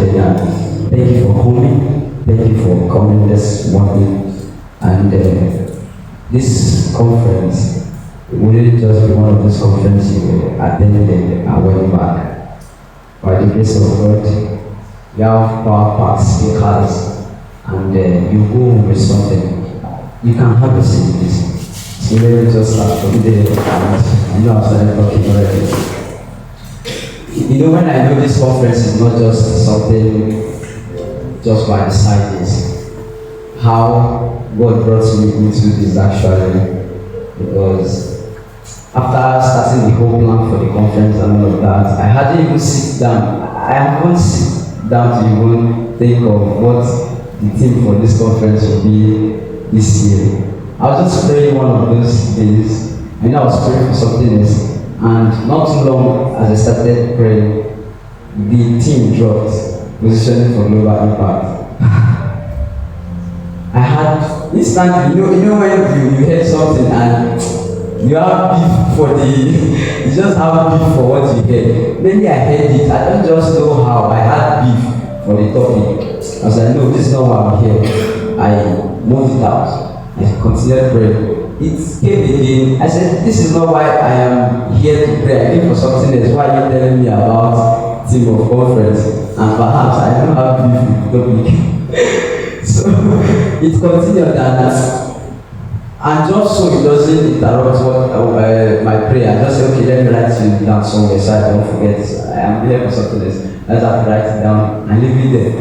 excited. And thank you for coming. Thank you for coming this morning. And this conference wouldn't just be one of those conferences you attended and went back. By the grace of God, you have power speakers, and you go home with something. You can have a seat, please. So let me just start from there, and I've started talking already. You know, when I know this conference is not just something just by the sides, how God brought me into this actually, because after starting the whole plan for the conference and all of that, I hadn't even sit down. I haven't sit down to even think of what the theme for this conference will be this year. I was just praying one of those days, and I was praying for something else. And not too long as I started praying, the team dropped, positioning for global impact. I had instantly, you know when you hear something and you have beef for you just have beef for what you heard. Maybe I heard it, I don't just know how, I had beef for the topic. I was like, no, this is not why I'm here. I moved it out. I continued praying. It came again. I said, this is not why I am here to pray. I came for something else. Why are you telling me about team of conference? And perhaps I don't have beef with the topic. So it continued, and just so it doesn't interrupt what my prayer, I just say, okay, let me write you down somewhere so I don't forget. I am here for something else. Let's have to write it down and leave it there.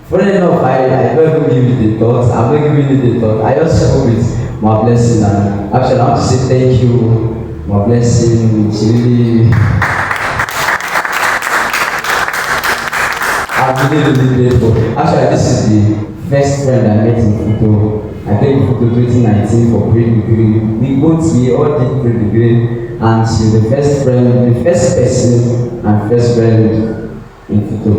Funny enough, I don't even give it a thought. I'm not giving it a thought. I just hope it's my blessing, and actually I want to say thank you. My blessing, it's really, I'm really grateful. Actually, this is the first friend I met in Futo. I came in Futo 2019 for pre-degree. We all did pre-degree, and she's the first friend, the first person and first friend in Futo.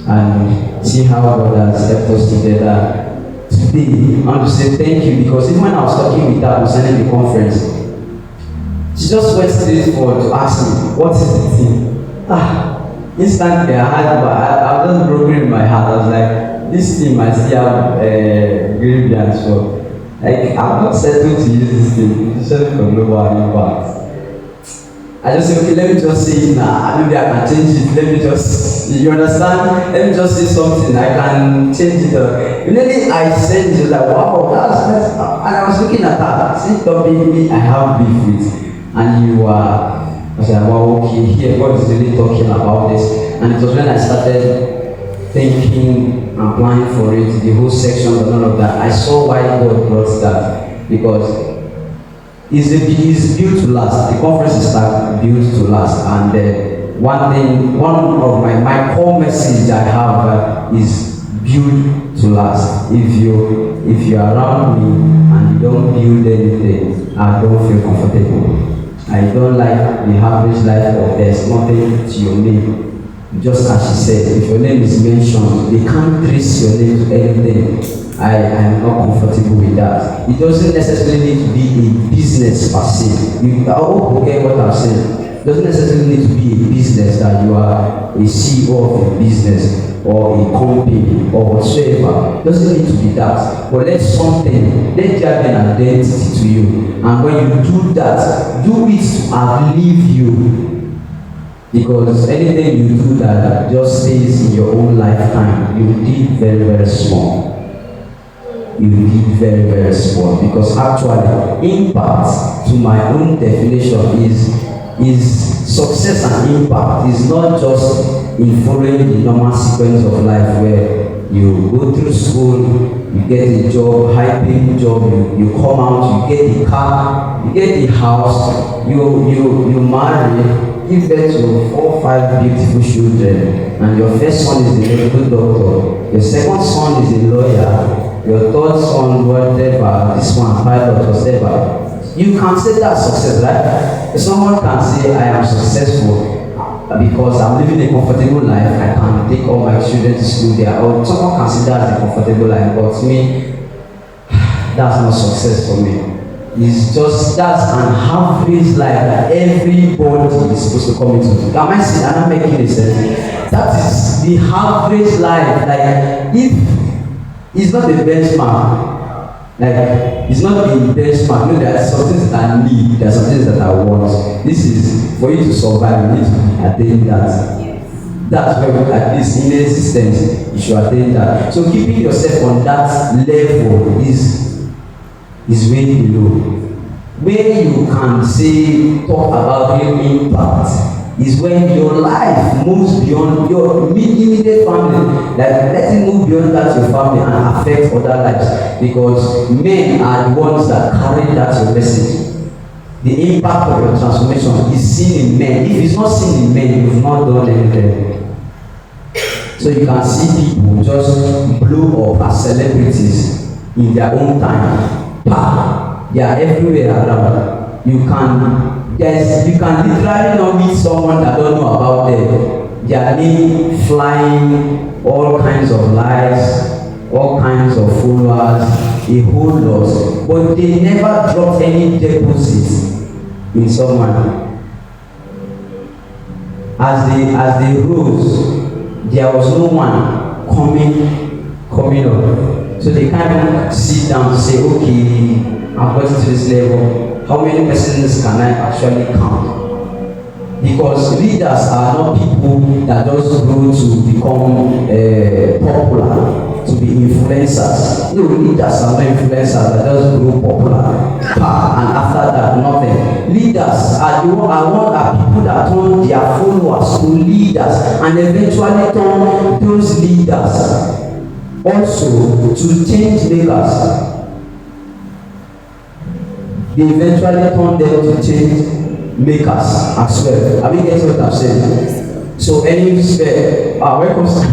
And see how God has helped us together. Today, I want to say thank you, because even when I was talking with her concerning the conference, she just went straight forward to ask me, what is the theme? Instantly I was just broken in my heart. I was like, this theme I still have grievance for. Like, I'm not settled to use this theme, especially for global impact. I just say, okay, let me just say it now. Maybe I can change it. Let me just, you understand? Let me just say something. I can change it. Immediately I said it, she was like, wow, that's and I was looking at her. See, me, I have beef with. And you are, I was like, wow, okay, here, God is really talking about this. And it was when I started thinking and planning for it, the whole section and all of that. I saw why God brought that. Because it's built to last. The conference is built to last, and one of my core message I have is built to last. If you are around me and you don't build anything, I don't feel comfortable. I don't like the average life of there's nothing to your name. Just as she said, if your name is mentioned, they can't trace your name to anything. I am not comfortable with that. It doesn't necessarily need to be a business per se. I hope you get what I'm saying. It doesn't necessarily need to be a business that you are a CEO of a business or a company or whatsoever. It doesn't need to be that. But let there be an identity to you. And when you do that, do it to outlive you. Because anything you do that just stays in your own lifetime, you did very, very small. You did very, very small. Because actually, impact, to my own definition, is success and impact is not just in following the normal sequence of life where you go through school, you get a job, high-paying job, you come out, you get the car, you get the house, you marry, give birth to 4 or 5 beautiful children, and your first son is a medical doctor, your second son is a lawyer, your third son, whatever, this one, pilot, whatever. You can say that's success, right? Someone can say, I am successful because I'm living a comfortable life, I can take all my children to school there. Or someone can say that's a comfortable life, but to me, that's not success for me. It's just, that's an average life that everybody is supposed to come into. Am I saying, I'm not making sense? That is the average life. Like if it's not the benchmark, like it's not the benchmark. No, there are some things that I need, there are some things that I want. This is for you to survive, you need to attain that. That's where at least in existence you should attain that. So keeping yourself on that level is way below. Where you can say talk about real impact is when your life moves beyond your immediate family. Like let it move beyond that your family and affect other lives, because men are the ones that carry that your message. The impact of your transformation is seen in men. If it's not seen in men, you've not done anything. So you can see people just blow up as celebrities in their own time. They are everywhere around. You can literally not meet someone that don't know about them. They are name flying, all kinds of likes, all kinds of followers, a whole lot. But they never dropped any deposit in someone. As they rose, there was no one coming up. So they kind of sit down and say, okay, I've got to this level. How many persons can I actually count? Because leaders are not people that just grow to become popular, to be influencers. No, leaders are not influencers that just grow popular. And after that, nothing. Leaders are people that turn their followers to leaders and eventually turn those leaders also to change makers. They eventually turn them to change makers as well. Have you guessed what I'm saying? So any spare, welcome sir.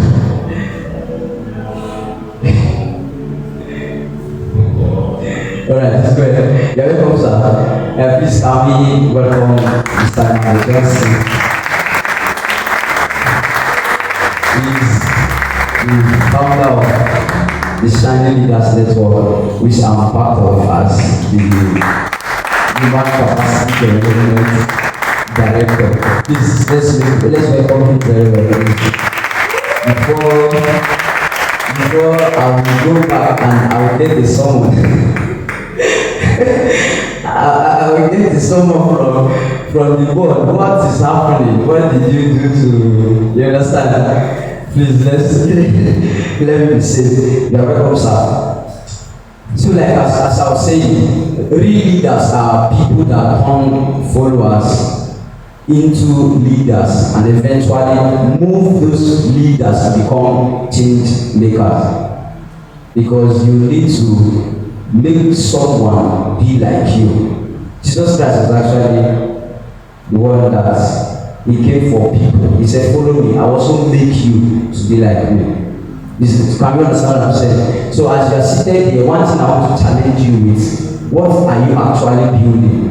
Alright, that's good. You're welcome sir. Please come welcome Mr. Johnson. He's the founder of the Shining Leaders Network, which I'm part of as the Human Capacity Development Director. Please, let's welcome him very well. Before I will go back and I will get the summon. I will get the summon from the board. What is happening? What did you do to, you understand? Please, let me say, you are welcome, sir. So, like as I was saying, real leaders are people that turn followers into leaders and eventually move those leaders to become change makers. Because you need to make someone be like you. Jesus Christ is actually the one that he came for people. He said, follow me. I also make you to be like me. Can you understand what I'm saying? So as you are seated here, one thing I want to challenge you with, what are you actually building?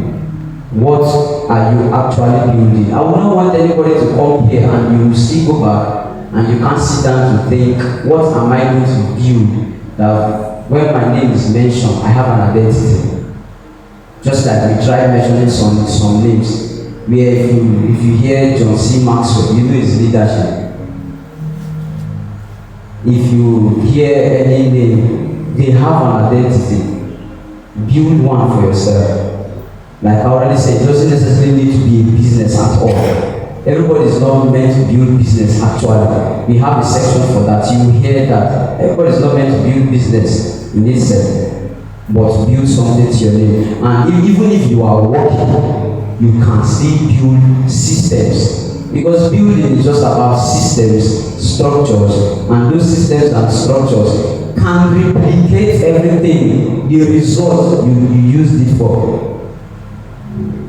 What are you actually building? I would not want anybody to come here and you still go back and you can't sit down to think, what am I going to build? That when my name is mentioned, I have an identity. Just like we tried mentioning some names. Where if you hear John C. Maxwell, you know his leadership. If you hear any name, they have an identity. Build one for yourself. Like I already said, it doesn't necessarily need to be a business at all. Everybody is not meant to build business actually. We have a section for that. You will hear that. Everybody is not meant to build business in itself, but build something to your name. And even if you are working, you can still build systems, because building is just about systems, structures, and those systems and structures can replicate everything, the result you used it for.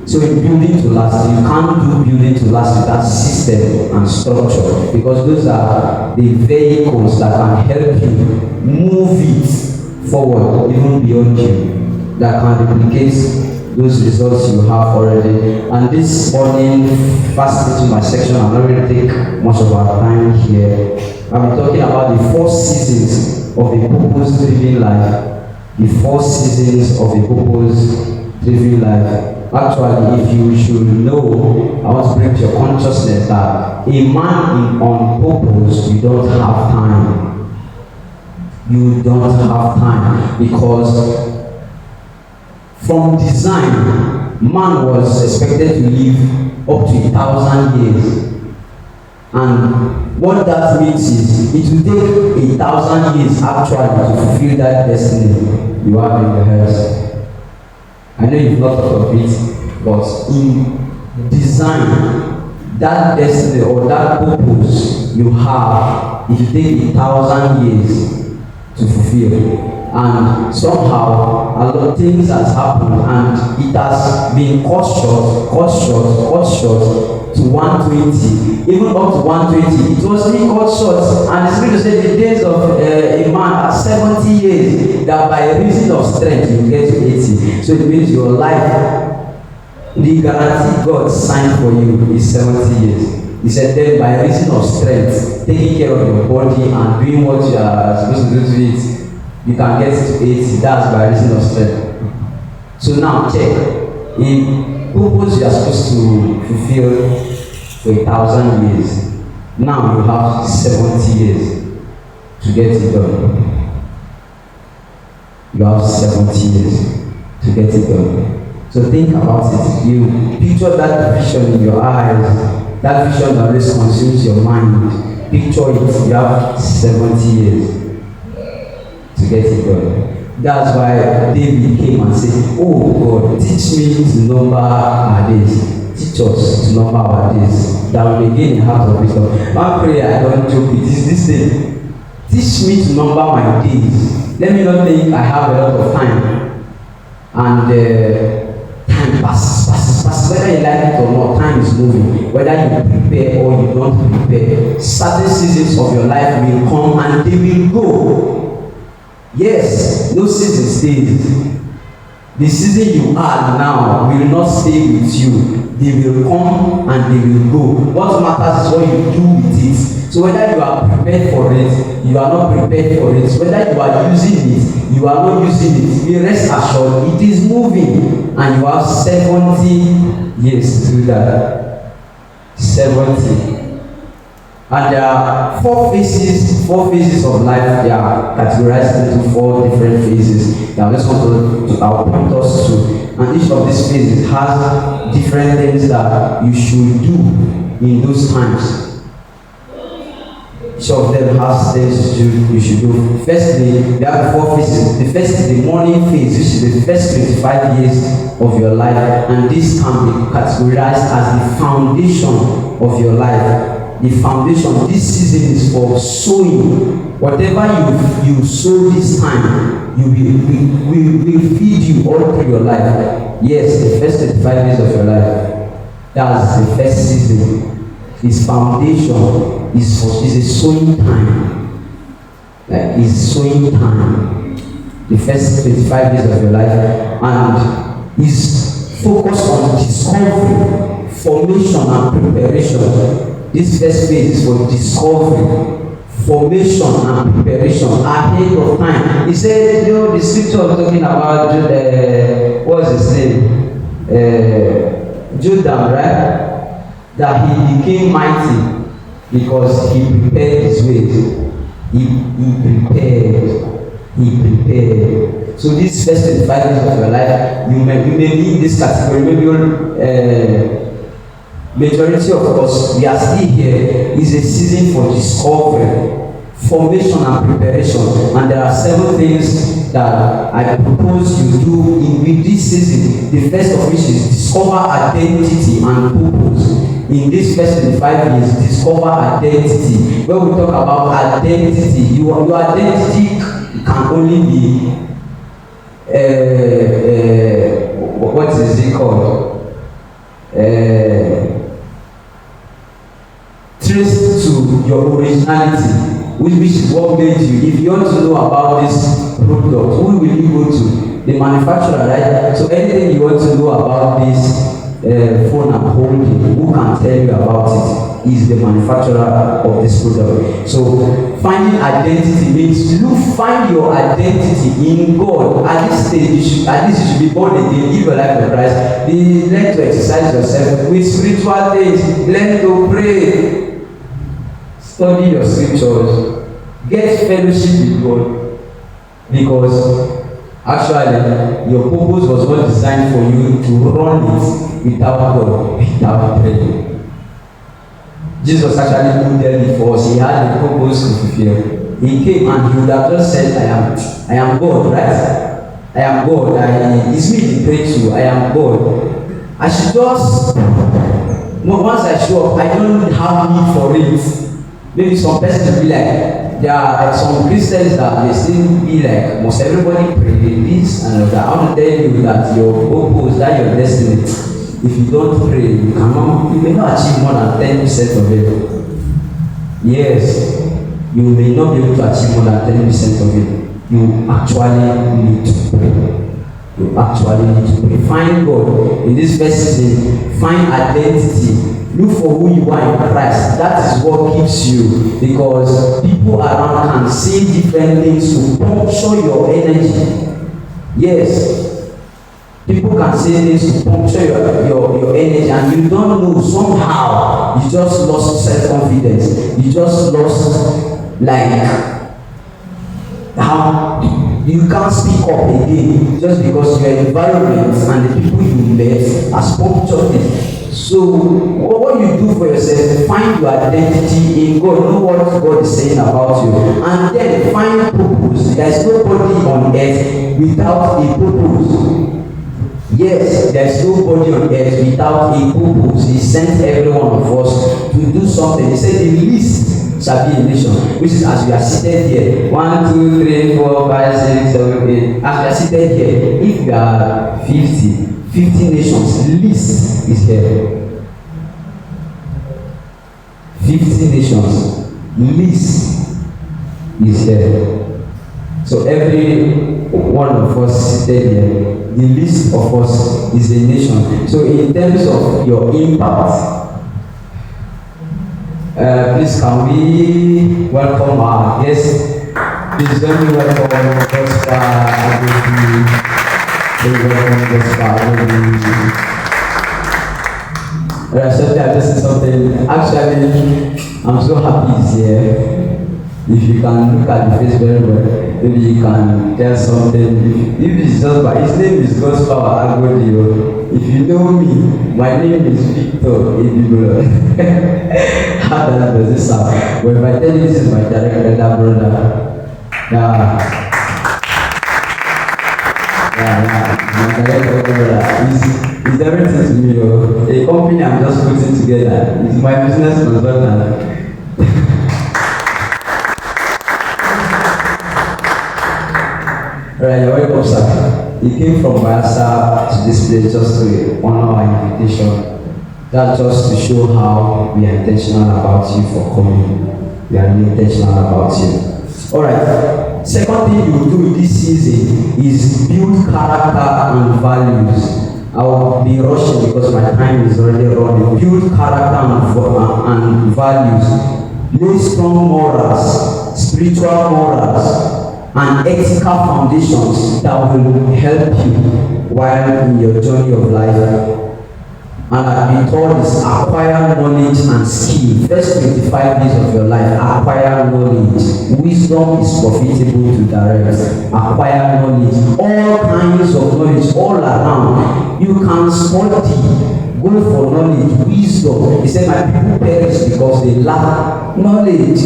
So in building to last, you can't do building to last without system and structure, because those are the vehicles that can help you move it forward, even beyond you, that can replicate those results you have already. And this morning, fast into my section, I'm not going to take much of our time here. I'm talking about the 4 seasons of a purpose-driven life. The 4 seasons of a purpose-driven life. Actually, if you should know, I want to bring to your consciousness that a man on purpose, you don't have time. You don't have time, because from design, man was expected to live up to 1,000 years. And what that means is it will take 1,000 years actually to fulfill that destiny you have in the earth. I know you've not thought of it, but in design, that destiny or that purpose you have, it will take 1,000 years to fulfill. And somehow a lot of things has happened, and it has been cut short to 120, even up to 120. It was really cut short, and it's going to say the days of a man are 70 years, that by reason of strength you get to 80. So it means your life, the guarantee God signed for you is 70 years. He said then by reason of strength, taking care of your body and doing what you are supposed to do to it, you can get to 80. That's by reason of strength. So now check. In purpose you are supposed to fulfill for 1,000 years. Now you have 70 years to get it done. You have 70 years to get it done. So think about it. You picture that vision in your eyes. That vision that always consumes your mind. Picture it. You have 70 years to get it done. That's why David came and said, "Oh God, teach me to number our days. Teach us to number our days, that we may gain a heart of wisdom." One prayer I don't joke with is this thing: teach me to number my days. Let me not think I have a lot of time, and time passes. Whether you like it or not, time is moving. Whether you prepare or you don't prepare, certain seasons of your life will come and they will go. Yes, no season stays. The season you are now will not stay with you. They will come and they will go. What matters is what you do with it. So whether you are prepared for it, you are not prepared for it, whether you are using it, you are not using it, be rest assured it is moving, and you have 70 years to do that. 70. And there are four phases of life. They are categorized into 4 different phases that I just want to point us to. And each of these phases has different things that you should do in those times. Each of them has things you should do. Firstly, there are 4 phases. The first is the morning phase, which is the first 25 years of your life. And this can be categorized as the foundation of your life. The foundation, this season is for sowing. Whatever you sow this time, will feed you all through your life. Yes, the first 25 years of your life. That's the first season. His foundation is a sowing time. Like is sowing time. The first 25 years of your life, and is focused on discovery, formation, and preparation. This first phase is for discovery, formation, and preparation ahead of time. He said, the scripture was talking about what's his name? Jordan, right? That he became mighty because he prepared his ways. He prepared. So this first 25 years of your life, you may be in this category. Maybe majority of us, we are still here. Is a season for discovery, formation, and preparation. And there are 7 things that I propose you do in this season. The first of which is discover identity and purpose. In this first 25 years, discover identity. When we talk about identity, your identity can only be what is it called? Traced to your originality, which is what made you. If you want to know about this product, who will you go to? The manufacturer, right? So anything you want to know about this phone I'm holding, who can tell you about it is the manufacturer of this product. So finding identity means you find your identity in God. At this stage, at least you should be born again, give your life to Christ. Learn to exercise yourself with spiritual things. Learn to pray. study your scriptures, get fellowship with God, because actually your purpose was not designed for you to run it without God, without prayer. Jesus actually put there before us. He had a purpose to fulfill. He came and he would have just said, I am God, right? I am God. It's me he prayed to. I am God. I should just, once I show up, I don't have need for it. Maybe some persons will be like, there are some Christians that they still be like, must everybody pray this and that. I want to tell you that your purpose, that your destiny, if you don't pray, you may not achieve more than 10% of it. Yes, you may not be able to achieve more than 10% of it. You actually need to pray. You actually need to pray. Find God. In this first season, find identity. Look for who you are in Christ. That is what keeps you. Because people around can say different things to puncture your energy. Yes. People can say things to puncture your energy, and you don't know, somehow you just lost self-confidence. You just lost, like, how you can't speak up again just because your environment and the people you met has punctured it. So what you do for yourself, find your identity in God, know what God is saying about you, and then find purpose. There is nobody on earth without a purpose. Yes, there's nobody on earth without a purpose. He sent every one of us to do something. He said the least shall be a nation, which is as we are seated here. 1, 2, 3, 4, 5, 6, 7, 8. As we are seated here, if we are 50 nations, least is here. 50 nations, least is here. So every one of us seated here, the least of us is a nation. So in terms of your impact, please can we welcome our guests? Please let me welcome Gospel Agodi. Please welcome Gospel Agodi. I just something. Actually, I'm so happy he's here. If you can look at the face very well, maybe you can tell something. If it's just by his name is Gospel Agodi. If you know me, my name is Victor EBIBULOH. How does this sound? But if I tell you this is my direct brother, my direct brother, he's everything to me. A company I'm just putting together. He's my business consultant. Alright, you're welcome, sir. He came from Bayelsa to this place just to honor our invitation. That's just to show how we are intentional about you for coming. We are really intentional about you. Alright, second thing you will do this season is build character and values. I will be rushing because my time is already running. Build character and values. Lay strong morals, spiritual morals, and ethical foundations that will help you while in your journey of life. And I've been told is acquire knowledge and skill. First 25 days of your life, acquire knowledge. Wisdom is profitable to direct. Acquire knowledge. All kinds of knowledge all around. You can study. Go for knowledge, wisdom. He said, my people perish because they lack knowledge.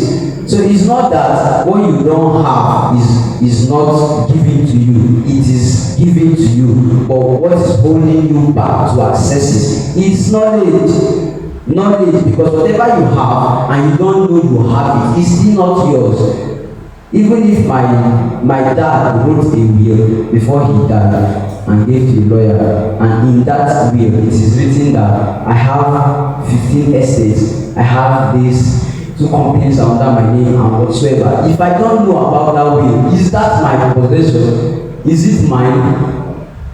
So it's not that what you don't have is not given to you. It is given to you. But what is holding you back to access it is knowledge. Knowledge, because whatever you have and you don't know you have it, it's still not yours. Even if my dad wrote a will before he died and gave to a lawyer, and in that will it is written that I have 15 estates, I have this 2 companies under my name and whatsoever. If I don't know about that will, is that my possession? Is it mine?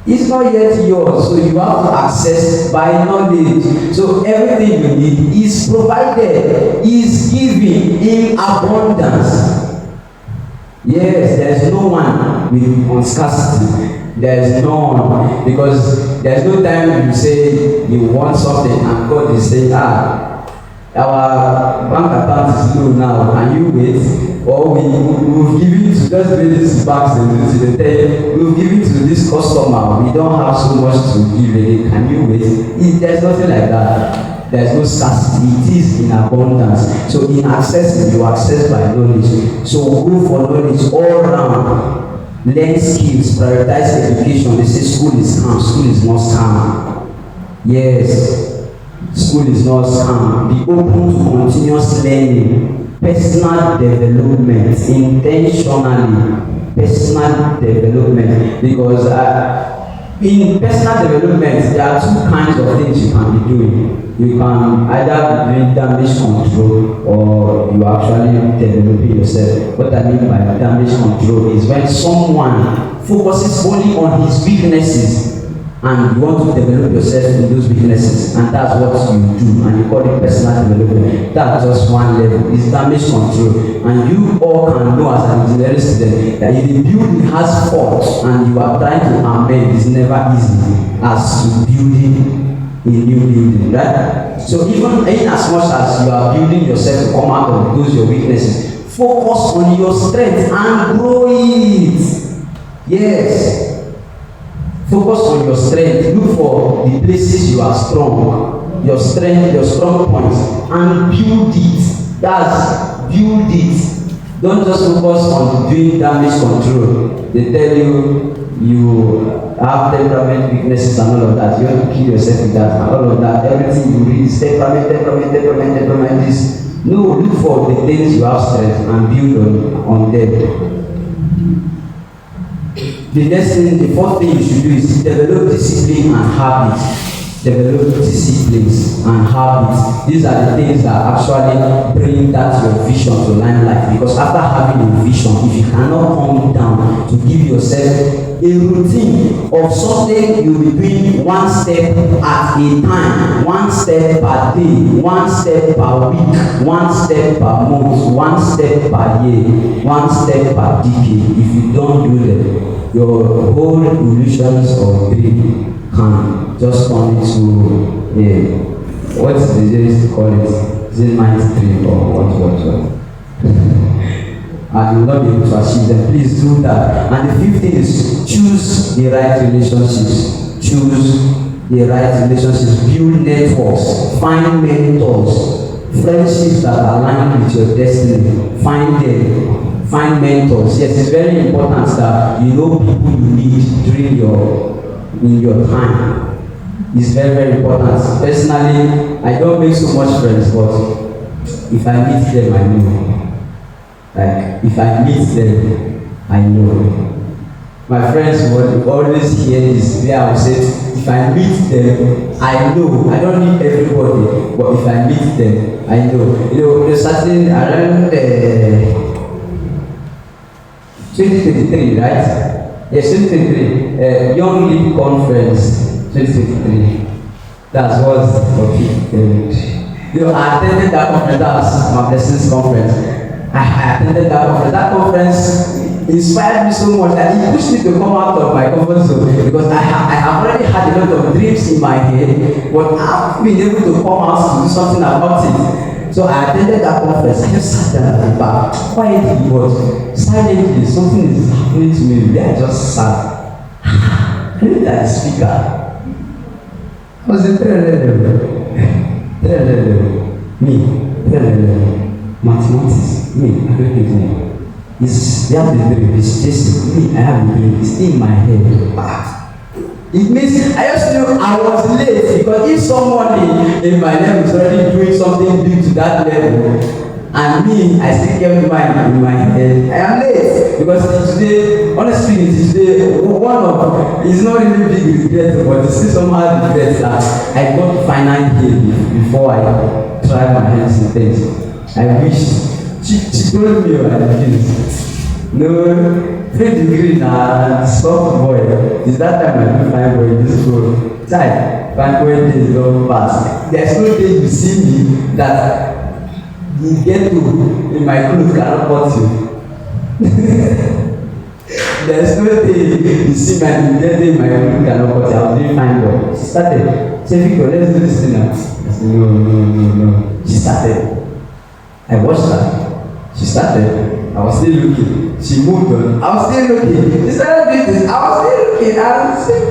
It's not yet yours, so you have to access by knowledge. So everything you need is provided, is given in abundance. Yes, there is no one with scarcity. There is no one, because there is no time you say you want something and God is saying, our bank account is low now, can you wait? Or we've given to, just pay this back to the tell, we've given to this customer, we don't have so much to give again, can you wait? There's nothing like that. There's no scarcity, it is in abundance. So in accessing, you access by knowledge. So go for knowledge all around. Learn skills, prioritize education. They say school is scam, school is not scam. Yes, school is not scam. Be open to continuous learning, personal development, intentionally, personal development. Because in personal development, there are two kinds of things you can be doing. You can either be doing damage control or you actually developing yourself. What I mean by damage control is when someone focuses only on his weaknesses and you want to develop yourself in those weaknesses, and that's what you do, and you call it personal development. That's just one level. It's damage control, and you all can know as an engineering student that if the building has faults and you are trying to amend, it's never easy as to building a new building, right? So even in as much as you are building yourself to come out of those your weaknesses, focus on your strength and grow it. Yes. Focus on your strength. Look for the places you are strong, your strength, your strong points, and build it. That's build it. Don't just focus on doing damage control. They tell you have temperament weaknesses and all of that. You have to kill yourself with that and all of that. Everything you read is temperament. This. No, look for the things you have strength and build on them. The next thing, the fourth thing you should do is develop discipline and habits. Develop disciplines and habits. These are the things that actually bring that your vision to limelight. Because after having a vision, if you cannot come down to give yourself a routine of something you'll be doing one step at a time, one step per day, one step per week, one step per month, one step per year, one step per decade. If you don't do that, your whole illusions or dream can just turn into what is the used to call it? Is it mind dream or what? And you will not be able to achieve them. Please do that. And the fifth thing is choose the right relationships. Choose the right relationships. Build networks. Find mentors. Friendships that align with your destiny. Find them. Find mentors. Yes, it's very important that you know people you need during your time. It's very, very important. Personally, I don't make so much friends, but if I meet them, I know. Like, if I meet them, I know. My friends would always hear this where I would say, if I meet them, I know. I don't need everybody, but if I meet them, I know. You know, there's something around 2023, right? Yes, 2023. Young League Conference, 2023. That's what's for people. You know, I attended that conference. That was my blessings conference. I attended that conference. That conference inspired me so much that it pushed me to come out of my comfort zone, because I have already had a lot of dreams in my head, but I've been able to come out to do something about it. So I attended that conference. I just sat down at the back, quietly, but silently. Something is happening to me. I just sat. I looked at the speaker. I was a 300 level. Me, mathematics. Me, I don't know. They have the dream. It's just me. I have the dream. It's in my head. It means I just knew I was late, because if someone in my level is already doing something big to that level, and me, I still kept mine in my head, I am late. Because today, honestly, today, it's not really big regret, but it's still somehow regret that I got to final year before I tried my hands in things. I wish. She told me I refused. No, 3 degree na soft boy. It's that time I do fine boy in this school. Child, fine boy days don't pass. There's no day you see me that you get to in my clothes cannot hurt you. There's no day you see my get in my clothes cannot hurt you. I was doing fine boy. She started. Say, Victor, let's do this thing now. I No. She started. I watched her. She started. I was still looking. She moved on. I was still looking. She started doing this. I was still looking. I was still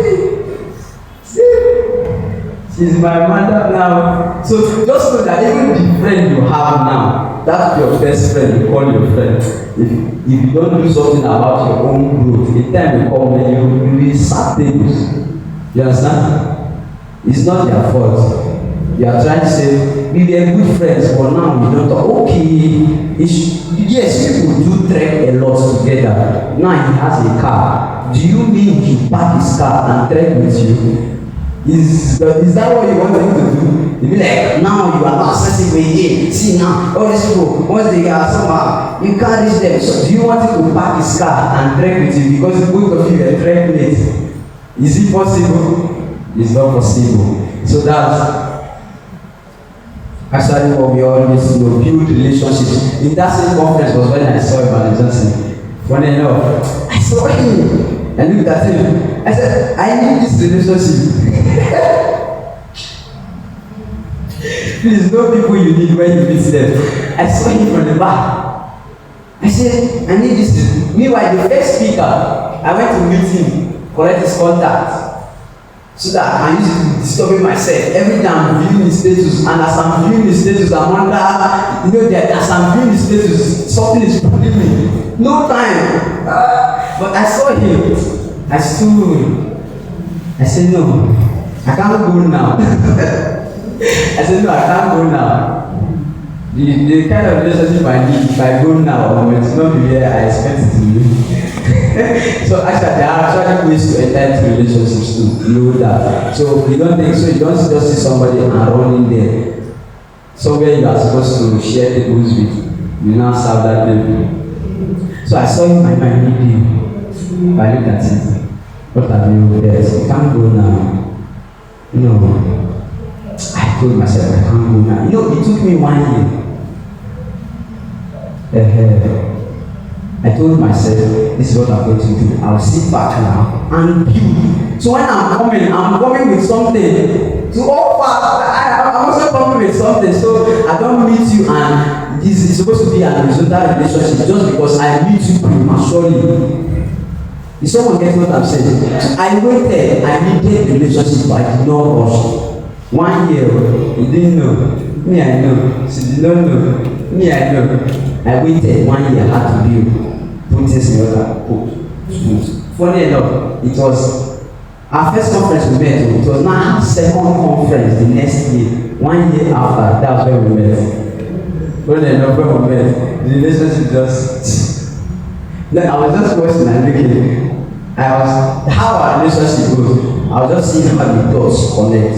she's my mother now. So just know that even the friend you have now, that's your best friend, you call your friend. If you don't do something about your own growth, the time you come when you will start things. You understand? It's not their fault. You are trying to say, we were good friends, but now we don't talk. Okay, yes, people do trek a lot together. Now he has a car. Do you mean he park his car and trek with you? Is that what you want him to do? You be like, now you are not accessible again. See now, all these people, once they are somehow, you can't reach them. So do you want him to park his car and trek with you because both of you are trek mates? Is it possible? It's not possible. So that's actually what we always build relationships. In that same conference was when I saw Evangelist Johnson. Funny enough, I saw him. I looked at him. I said, I need this relationship. Please, know people you need when you meet them. I saw him from the back. I said, I need this. Meanwhile, the first speaker, I went to meet him, collect his contact, so that I can use it to discover myself. Every time I'm viewing his status, and as I'm viewing his status, I'm under, as I'm viewing his status, something is pulling me. No time. But I saw him. I stood. I said, no, I can't go now. I said, no, I can't go now. The kind of relationship I need, if I go now, it's not be where I expect it to be. So actually, there are actually ways to enter into relationships to know that. So you don't just see somebody and run in there. Somewhere you are supposed to share the goods with, you now serve that people. So I saw him, I need him. I looked at him. What are you there? So you can't go now. No. I told myself I can't go now. It took me 1 year. I told myself, this is what I'm going to do. I'll sit back now and build. So when I'm coming with something to offer. I'm also coming with something. So I don't meet you and this is supposed to be an horizontal relationship just because I meet you prematurely. Is someone getting what I'm saying? So I waited. I needed the relationship, but I did not rush. 1 year, you didn't know. Me, I know. She did not know. Me, I know. I waited 1 year, I had to build. Put things in order. Funny enough, it was our first conference we met. It was now our second conference the next year. 1 year after, that's where we met. Funny enough, when we met, the relationship just. Then I was just watching and looking. How our relationship goes. I was just seeing how the dots connect.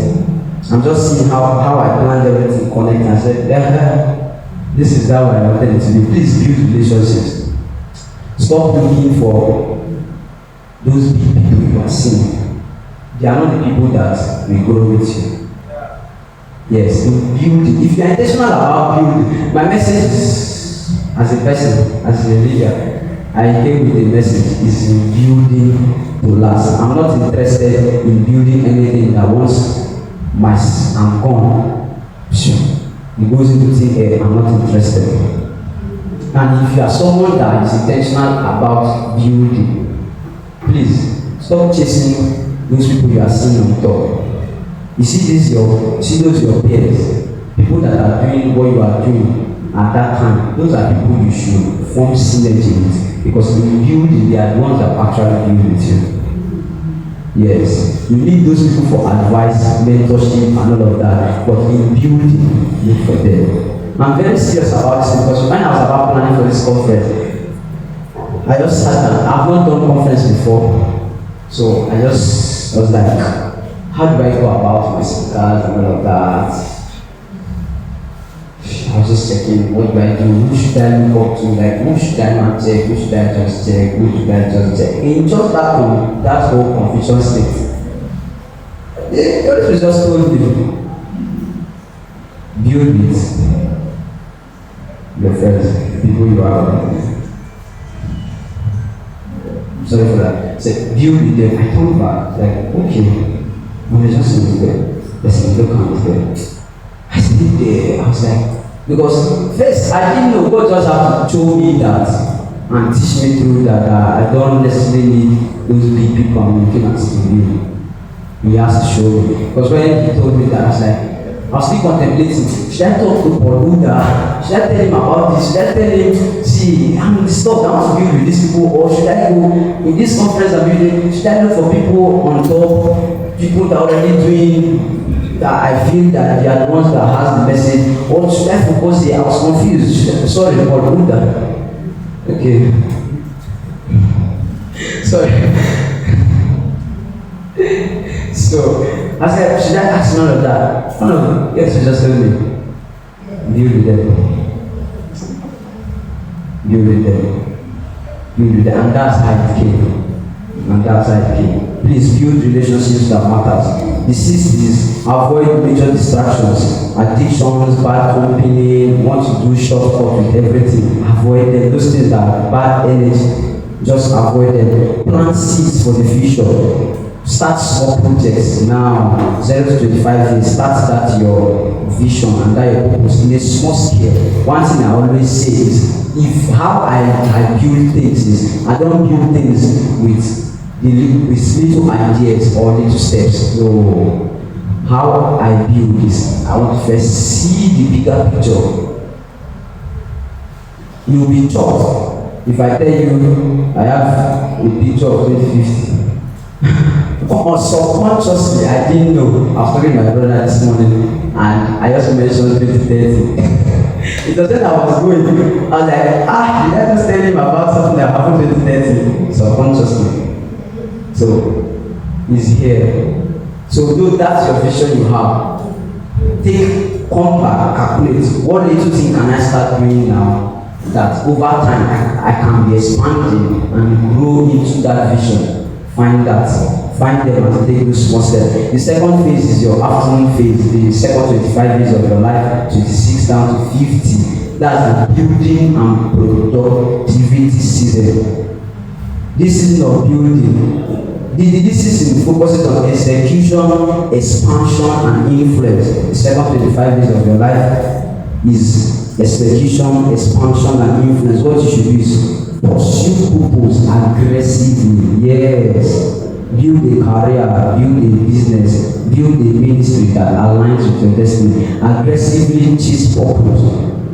I'm just seeing how I planned everything connect and said, this is how I wanted it to be. Please build relationships. Stop looking for those people you are seeing. They are not the people that will grow with you. Yes, build. If you are intentional about building, my message is, as a person, as a leader, I came with a message is in building to last. I'm not interested in building anything that once I'm gone. It goes into thin air. I'm not interested. And if you are someone that is intentional about building, please stop chasing those people you are seeing on top. You see those your peers, people that are doing what you are doing at that time. Those are people you should form synergy with, because when you build, they are the ones that actually build with you. Yes, you need those people for advice, mentorship, and all of that. But in building, look for them. I'm very serious about this because when I was about planning for this conference, I just sat down. I've not done conference before, so I was like, how do I go about my speakers and all of that? I was just checking, what do I do? Who should I look up to? Like, who should I not check? Who should I just check? Who should I just check? In just that whole confusion state, the Holy Spirit just told me, build with your friends, people you are around. Sorry for that. Say, build with them. I told back, like, okay, I'm just in there. Let's look at there. I stayed there. I was like, because first I didn't know. God just have to show me that and teach me through that I don't necessarily need those big people I'm looking at to be. He has to show me. Because when he told me that, I was like, I was still contemplating. Should I talk to Paul Buddha? Should I tell him about this? Should I tell him, see, I'm in the stuff that I want to build with these people? Or should I go in this conference I'm building? Should I look for people on top? People that are already doing that I feel that they are the ones that has the message? Or should I focus here? I was confused. Sorry, Paul Buddha. Okay. Sorry. So, I said, should I ask none of that? None of it. Yes, you just told me. Deal with them. Deal with them. Deal with them. And that's how it came. And that's how it came. Please build relationships that matters. The sixth is avoid major distractions. Addictions, bad company, want to do shortcut with everything. Avoid them. Those things that are bad energy, just avoid them. Plant seeds for the future. Start small projects now, 0 to 25 years. Start your vision and that your purpose in a small scale. One thing I always say is, if how I build things is, I don't build things with little ideas or little steps. No, how I build is, I want to first see the bigger picture. You'll be shocked if I tell you I have a picture of 2050. Subconsciously, I didn't know. I was talking to my brother this morning, and I also mentioned 2030. It was when I was going, I was like, did I just tell him about something that happened in 2030? Subconsciously. So, he's here. So, though that's your vision you have, take, come back, calculate, what little thing can I start doing now that over time I can be expanding and grow into that vision. Find them and take those small steps. The second phase is your afternoon phase, the second 25 years of your life, 26 down to 50. That's the building and productivity season. This is not building. This is focusing on execution, expansion, and influence. The second 25 years of your life is execution, expansion, and influence. What you should do is pursue purpose aggressively. Yes. Build a career, build a business, build a ministry that aligns with your destiny. Aggressively chase purpose.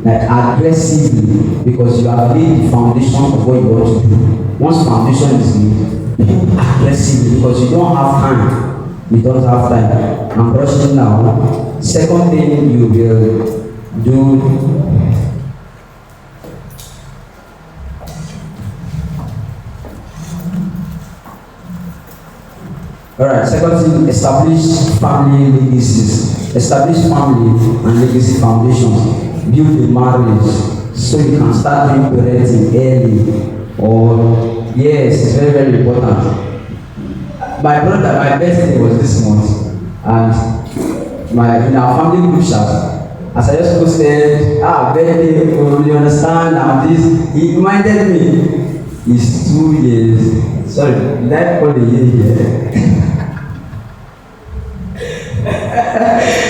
Like aggressively, because you have laid the foundation of what you want to do. Once foundation is laid, build aggressively because you don't have time. You don't have time. I'm rushing now. Second thing you will do. Alright, second thing, establish family legacies. Establish family and legacy foundations. Build a marriage so you can start doing parenting early. Or, yes, it's very, very important. My birthday was this month, and in our family group chat, as I just posted, birthday, you understand, now this, he reminded me, it's 2 years. Sorry, did I call a year here?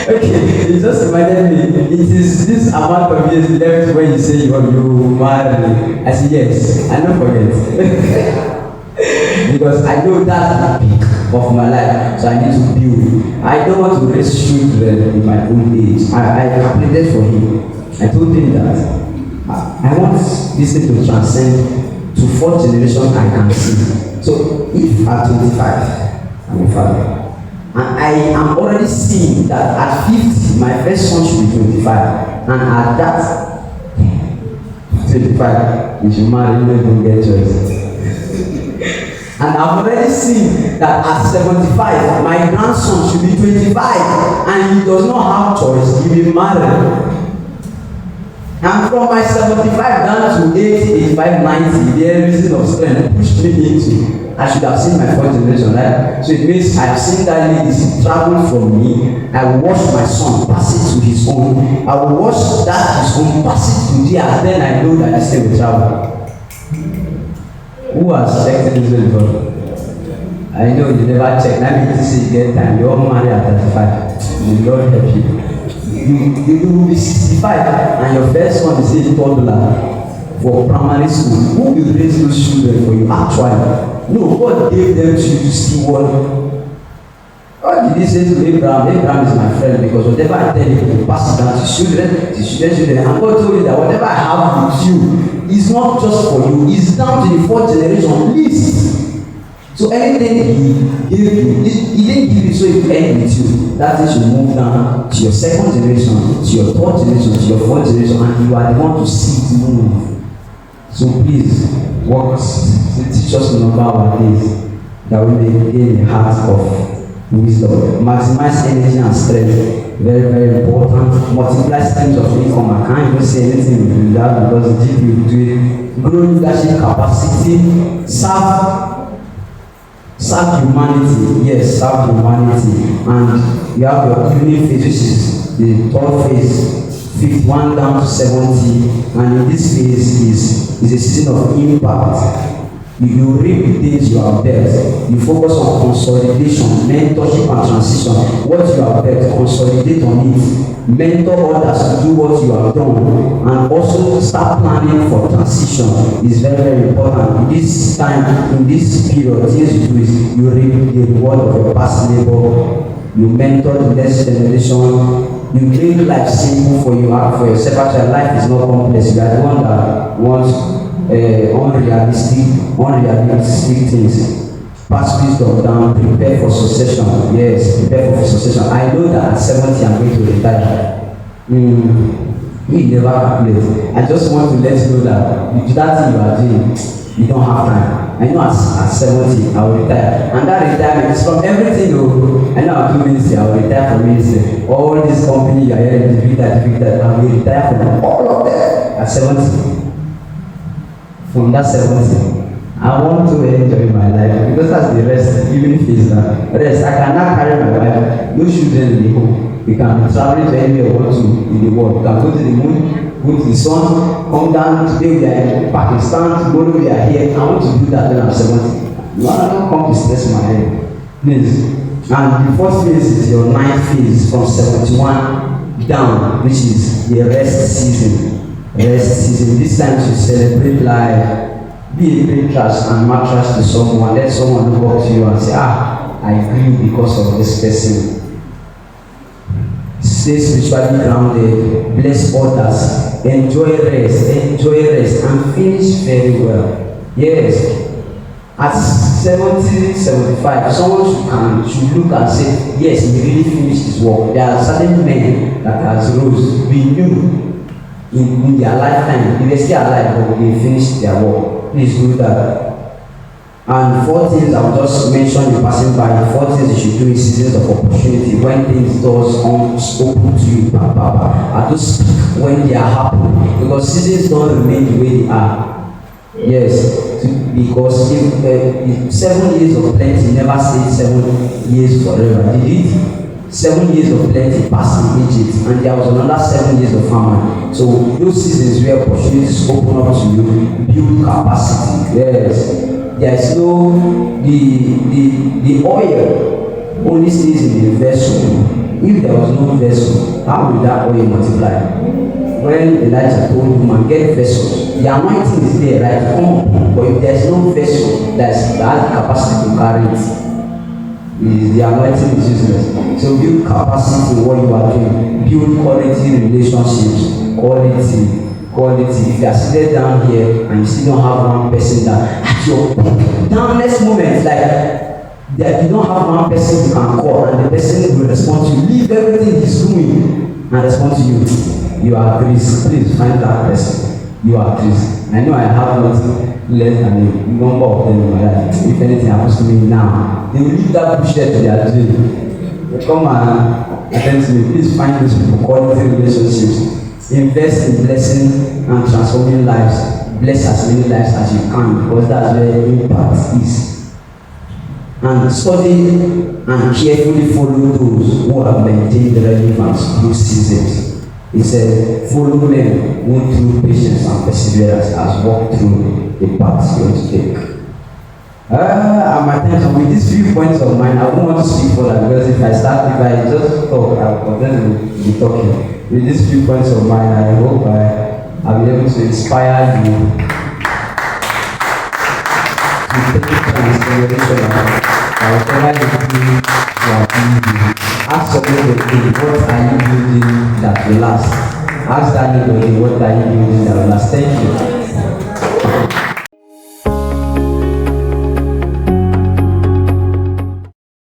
Okay, it just reminded me, it is this amount of years left when you say you marry. I said, yes, I don't forget. Because I know that's the peak of my life, so I need to build. I don't want to raise children in my old age. I calculated for him. I told him that I want this thing to transcend to 4th generation I can see. So if at 25, I'm a father. And I am already seeing that at 50, my first son should be 25. And at that 25, you should marry, you don't get choice. And I've already seen that at 75, my grandson should be 25. And he does not have choice, he will marry. And from my 75 down to 80, 85, 90, the reason of strength pushed me into. I should have seen my 4th generation, right? So it means I have seen that legacy travel from me. I will watch my son pass it to his own. I will watch that his own pass it to theirs. Then I know that this thing will travel. Who has checked this before? I know you never check. Now you see you get time. You all marry at 35. The Lord help you. you will be 65 and your first one is a toddler for primary school. Who will raise those children for you actually? No, God gave them to you to see what. What did he say to Abraham? Abraham is my friend because whatever I tell you, you pass it down to children. And God told you that whatever I have with you is not just for you, it's down to the fourth generation least. So anything he gave you, he didn't give it so it end with you. That is, you move down to your second generation, to your third generation, to your fourth generation, and you are the one to see it move. So please, work to teach us to number our days that we may gain the heart of wisdom. Maximize energy and strength. Very, very important. Multiply streams of income. I can't even say anything with that because the GP will do it. Grow leadership capacity. Serve humanity. Yes, serve humanity. And you have your evening phase, which is the third phase, 51 down to 70. And in this phase is a season of impact. You reap the things you have built. You focus on consolidation, mentorship, and transition. What you have built, consolidate on it. Mentor others to do what you have done, and also start planning for transition. Is very, very important. In this time, in this period, things you do is you reap the reward of your past labor. You mentor the next generation. You make life simple for you and for yourself. Actually, life is not complex. You are the one that wants unrealistic things. Pass wisdom down, prepare for succession. Yes, prepare for succession. I know that at 70 I'm going to retire. We never calculate. I just want to let you know that with that thing you are doing, you don't have time. I know at 70 I will retire. And that retirement is from everything though. I know I'll do ministry, I will retire from ministry. All this company you are hearing, I will retire from all of them at 70. From that 70, I want to enjoy my life because that's the rest, even if it's the rest. I cannot carry my wife, no children in the home. We can be traveling to anywhere we want to in the world. We can go to the moon, go to the sun, come down. Today we are in Pakistan, tomorrow we are here. I want to do that when I'm 70. You want to come to stress my head. Please. And the first phase is your ninth phase from 71 down, which is the rest season. Rest season. This time to celebrate life. Be a great trash and mattress to someone. Let someone look up to you and say, I grew because of this person. Stay spiritually grounded. Bless others. Enjoy rest, and finish very well. Yes. At 70, 75, someone should look and say, yes, he really finished his work. There are certain men that has rose. We knew in their lifetime, if they stay alive, but they finish their work. Please do that. And 4 things I'll just mention in passing by. 4 things you should do in seasons of opportunity. When things doors open to you, I do speak when they are happening, because seasons don't remain the way they are. Yes, because if 7 years of plenty never stayed 7 years forever, did it? 7 years of plenty passed in Egypt, and there was another 7 years of famine. So those seasons where opportunities open up to you, build capacity. Yes, there is no the oil only stays in the vessel. If there was no vessel, how will that oil multiply? When Elijah told him, man, get vessels, the anointing is there, right? Come, but if there is no vessel that has the capacity to carry it, the anointing is useless. So build capacity in what you are doing. Build quality relationships. Quality. If you are seated down here and you still don't have one person that at your downest moment, like that you don't have one person you can call and the person will respond to you. Leave everything he's doing and respond to you. You are grace. Please find that person. You are grace. I know I have nothing less than a number of them in my life. If anything happens to me now, they will leave that bullshit to their dream. They come and attend to me. Please find these people, quality relationships. Invest in blessing and transforming lives. Bless as many lives as you can, because that's where the impact is. And study and carefully follow those who have maintained the relevance through seasons. He said, follow them who through patience and perseverance has walked through the paths you want to take. At my times, with these few points of mine, I won't want to speak further because if I just talk, I'll continue to be talking. With these few points of mine, I hope I'll be able to inspire you to take transformation of whatever you do, you are building. Ask somebody, what are you building that will last? Ask that neighbor, what are you building that will last? Thank you.